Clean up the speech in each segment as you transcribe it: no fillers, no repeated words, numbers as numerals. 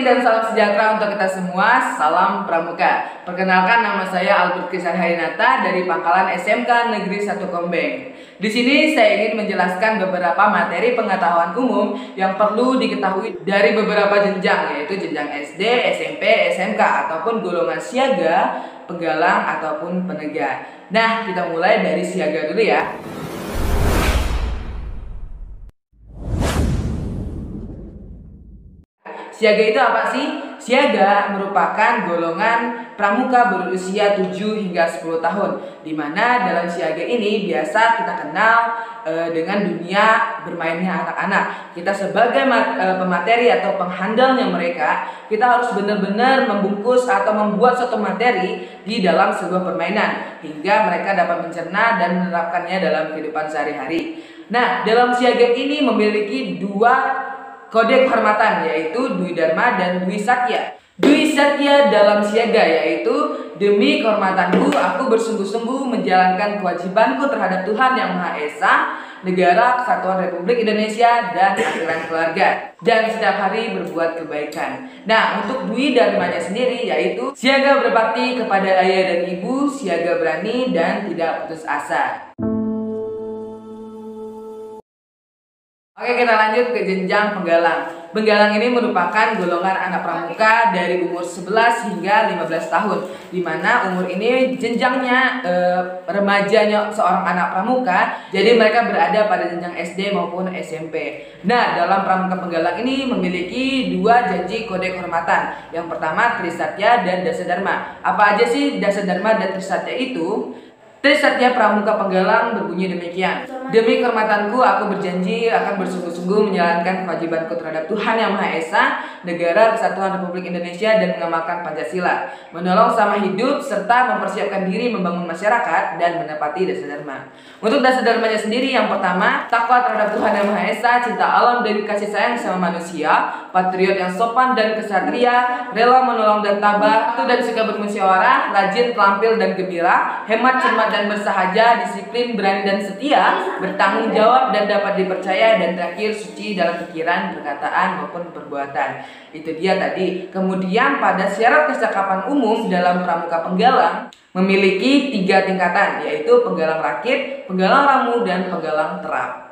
pagi dan salam sejahtera untuk kita semua. Salam Pramuka. Perkenalkan, nama saya Albert Kisar Harinata dari Pangkalan SMK Negeri 1 Kombeng. Di sini saya ingin menjelaskan beberapa materi pengetahuan umum yang perlu diketahui dari beberapa jenjang, yaitu jenjang SD, SMP, SMK ataupun golongan siaga, penggalang ataupun penegak. Nah, kita mulai dari siaga dulu ya. Siaga itu apa sih? Siaga merupakan golongan pramuka berusia 7 hingga 10 tahun, di mana dalam siaga ini biasa kita kenal dengan dunia bermainnya anak-anak. Kita sebagai pemateri atau penghandalnya mereka, kita harus benar-benar membungkus atau membuat suatu materi di dalam sebuah permainan hingga mereka dapat mencerna dan menerapkannya dalam kehidupan sehari-hari. Nah, dalam siaga ini memiliki dua kode kehormatan, yaitu Dwi Dharma dan Dwi Satya. Dwi Satya dalam siaga yaitu, demi kehormatanku aku bersungguh-sungguh menjalankan kewajibanku terhadap Tuhan Yang Maha Esa, negara Kesatuan Republik Indonesia, dan aturan keluarga, dan setiap hari berbuat kebaikan. Nah, untuk Dwi Dharmanya sendiri yaitu siaga berbakti kepada ayah dan ibu, siaga berani dan tidak putus asa. Oke, kita lanjut ke jenjang penggalang. Penggalang ini merupakan golongan anak pramuka dari umur 11 hingga 15 tahun, di mana umur ini jenjangnya remajanya seorang anak pramuka, jadi mereka berada pada jenjang SD maupun SMP. Nah, dalam pramuka penggalang ini memiliki dua janji kode kehormatan. Yang pertama Trisatya dan Dasadharma. Apa aja sih Dasadharma dan Trisatya itu? Trisatya pramuka penggalang berbunyi demikian. Demi kehormatanku aku berjanji akan bersungguh-sungguh menjalankan kewajibanku terhadap Tuhan Yang Maha Esa, negara Kesatuan Republik Indonesia, dan mengamalkan Pancasila, menolong sama hidup serta mempersiapkan diri membangun masyarakat dan menepati Dasadharma. Untuk Dasadharmanya sendiri, yang pertama, takwa terhadap Tuhan Yang Maha Esa, cinta alam dan kasih sayang sama manusia, patriot yang sopan dan kesatria, rela menolong dan tabah, dan suka bermusyawarah, rajin, terampil dan gembira, hemat, cermat dan bersahaja, disiplin, berani dan setia, bertanggung jawab dan dapat dipercaya, dan terakhir suci dalam pikiran, perkataan maupun perbuatan. Itu dia tadi. Kemudian pada syarat kecakapan umum dalam pramuka penggalang memiliki 3 tingkatan, yaitu penggalang rakit, penggalang ramu, dan penggalang terap.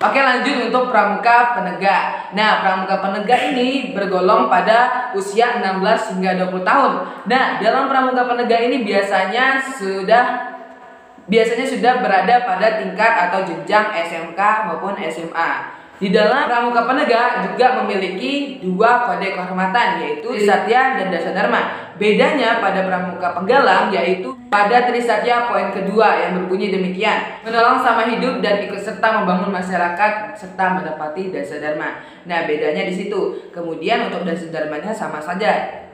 Oke, lanjut untuk pramuka penegak. Nah, pramuka penegak ini bergolong pada usia 16 hingga 20 tahun. Nah, dalam pramuka penegak ini biasanya sudah berada pada tingkat atau jenjang SMK maupun SMA. Di dalam pramuka penegak juga memiliki dua kode kehormatan, yaitu Trisatya dan Dasadharma. Bedanya pada pramuka penggalang yaitu pada Trisatya poin kedua yang berbunyi demikian: menolong sama hidup dan ikut serta membangun masyarakat serta menepati Dasadharma. Nah, bedanya di situ. Kemudian untuk Dasadharmanya sama saja,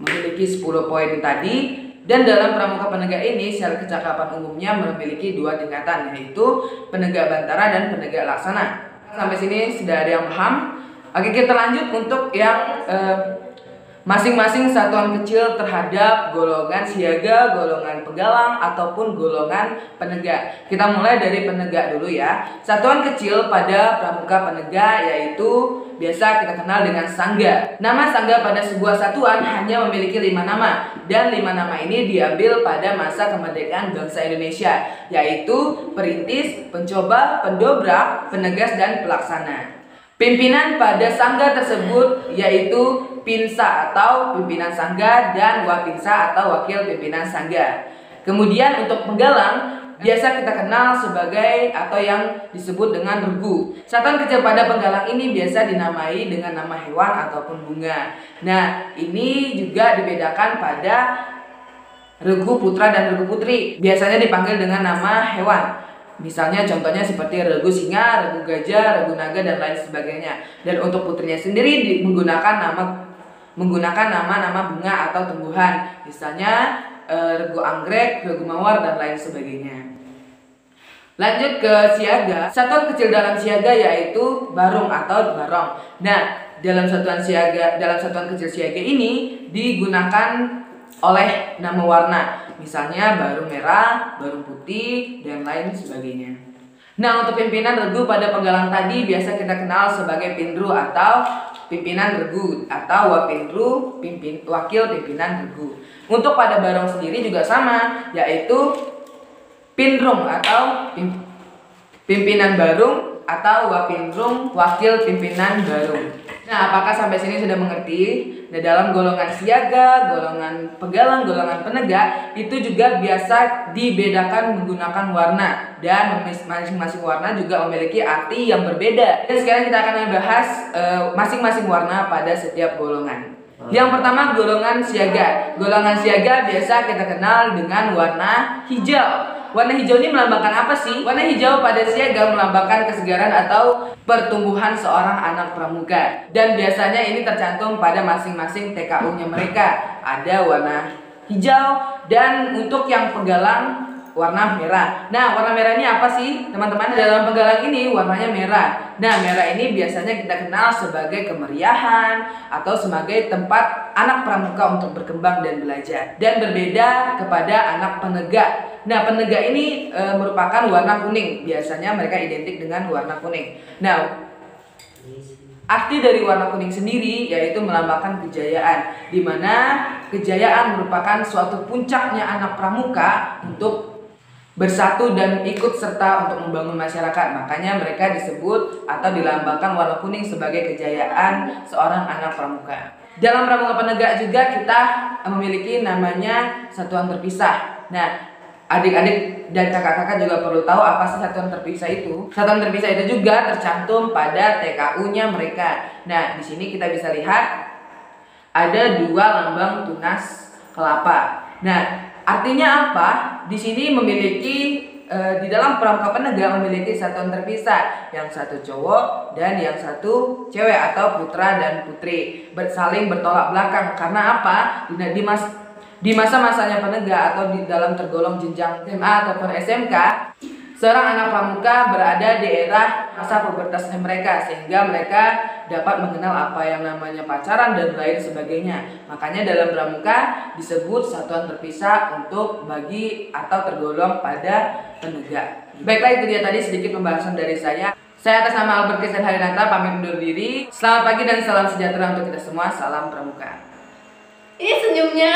memiliki 10 poin tadi. Dan dalam pramuka penegak ini syarat kecakapan umumnya memiliki 2 tingkatan, yaitu penegak bantara dan penegak laksana. Sampai sini sudah ada yang paham? Oke, kita lanjut untuk yang masing-masing satuan kecil terhadap golongan siaga, golongan penggalang ataupun golongan penegak. Kita mulai dari penegak dulu ya. Satuan kecil pada pramuka penegak yaitu biasa kita kenal dengan sangga. Nama sangga pada sebuah satuan hanya memiliki 5 nama, dan 5 nama ini diambil pada masa kemerdekaan bangsa Indonesia, yaitu perintis, pencoba, pendobrak, penegas, dan pelaksana. Pimpinan pada sangga tersebut yaitu pinsa atau pimpinan sangga dan wapinsa atau wakil pimpinan sangga. Kemudian untuk penggalang biasa kita kenal sebagai atau yang disebut dengan regu. Satuan kecil pada penggalang ini biasa dinamai dengan nama hewan ataupun bunga. Nah, ini juga dibedakan pada regu putra dan regu putri. Biasanya dipanggil dengan nama hewan. Misalnya contohnya seperti regu singa, regu gajah, regu naga, dan lain sebagainya. Dan untuk putrinya sendiri menggunakan nama-nama bunga atau tumbuhan. Misalnya regu anggrek, regu mawar, dan lain sebagainya. Lanjut ke siaga. Satuan kecil dalam siaga yaitu barung atau barong. Nah, dalam satuan kecil siaga ini digunakan oleh nama warna. Misalnya barung merah, barung putih, dan lain sebagainya. Nah, untuk pimpinan regu pada penggalang tadi biasa kita kenal sebagai Pinru atau pimpinan regu atau Wapinru, wakil pimpinan regu. Untuk pada barong sendiri juga sama, yaitu Pinrung atau pimpinan barung atau Wapinrung, wakil pimpinan barung. Nah, apakah sampai sini sudah mengerti? Nah, dalam golongan siaga, golongan pegalang, golongan penegak itu juga biasa dibedakan menggunakan warna, dan masing-masing warna juga memiliki arti yang berbeda. Dan sekarang kita akan membahas masing-masing warna pada setiap golongan. Yang pertama, golongan siaga. Golongan siaga biasa kita kenal dengan warna hijau. Warna hijau ini melambangkan apa sih? Warna hijau pada siaga melambangkan kesegaran atau pertumbuhan seorang anak pramuka. Dan biasanya ini tercantum pada masing-masing TKU-nya mereka. Ada warna hijau, dan untuk yang pegalang warna merah. Nah, warna merah ini apa sih, teman-teman? Dalam penggalang ini warnanya merah. Nah, merah ini biasanya kita kenal sebagai kemeriahan atau sebagai tempat anak pramuka untuk berkembang dan belajar. Dan berbeda kepada anak penegak. Nah, penegak ini merupakan warna kuning. Biasanya mereka identik dengan warna kuning. Nah, arti dari warna kuning sendiri yaitu melambangkan kejayaan, di mana kejayaan merupakan suatu puncaknya anak pramuka untuk bersatu dan ikut serta untuk membangun masyarakat. Makanya mereka disebut atau dilambangkan warna kuning sebagai kejayaan seorang anak pramuka. Dalam pramuka penegak juga kita memiliki namanya satuan terpisah. Nah, adik-adik dan kakak-kakak juga perlu tahu apa sih satuan terpisah itu. Satuan terpisah itu juga tercantum pada TKU-nya mereka. Nah, di sini kita bisa lihat ada dua lambang tunas kelapa. Nah, artinya apa? Di sini memiliki di dalam pramuka penegak memiliki satuan terpisah, yang satu cowok dan yang satu cewek atau putra dan putri, saling bertolak belakang. Karena apa? Di masa-masanya penegak atau di dalam tergolong jenjang SMA ataupun SMK, seorang anak pramuka berada di era masa pubertasnya mereka, sehingga mereka dapat mengenal apa yang namanya pacaran dan lain sebagainya. Makanya dalam pramuka disebut satuan terpisah untuk bagi atau tergolong pada penegak. Baiklah, itu dia tadi sedikit pembahasan dari saya. Saya atas nama Albert Christian Harinata pamit undur diri. Selamat pagi dan salam sejahtera untuk kita semua. Salam pramuka. Ini senyumnya.